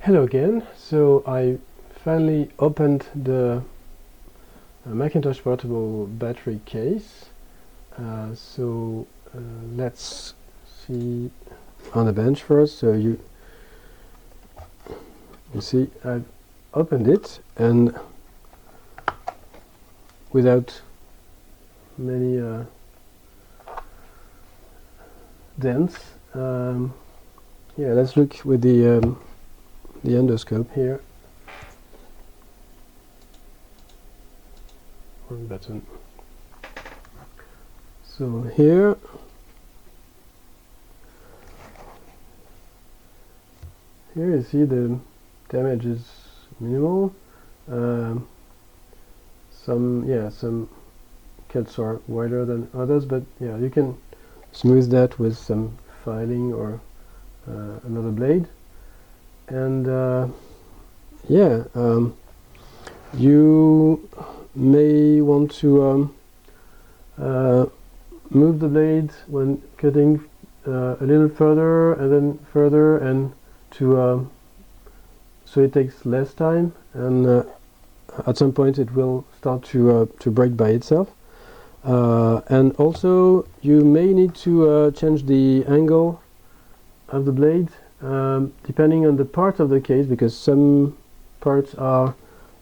Hello again. So I finally opened the Macintosh portable battery case. Let's see on the bench first. So you see I've opened it, and without many dents. Yeah, let's look with the endoscope here. Wrong button. So here you see the damage is minimal. Some cuts are wider than others, but yeah, you can smooth that with some filing or another blade. And you may want to move the blade when cutting a little further and then further, and to so it takes less time, and at some point it will start to break by itself. And also you may need to change the angle of the blade depending on the part of the case, because some parts are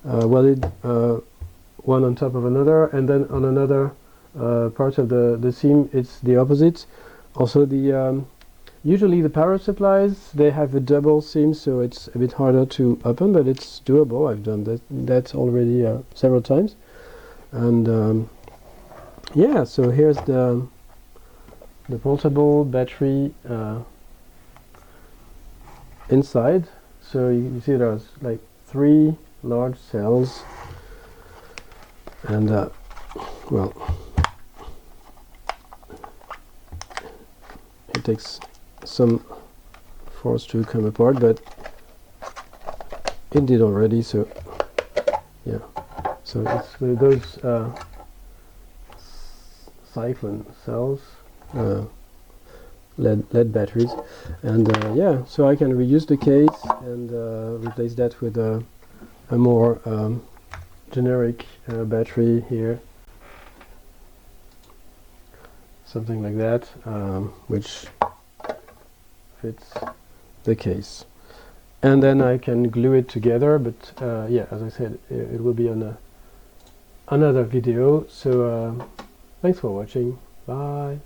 welded one on top of another, and then on another part of the seam it's the opposite. Also, usually the power supplies, they have a double seam, so it's a bit harder to open, but it's doable. I've done that already several times. And yeah, so here's the portable battery inside. So you see there's like 3 large cells, and well, it takes some force to come apart, but it did already. So yeah, so it's with those cyclone cells, lead batteries, and yeah, so I can reuse the case and replace that with a more generic battery here, something like that, which fits the case, and then I can glue it together. But yeah, as I said, it will be on another video. So thanks for watching. Bye.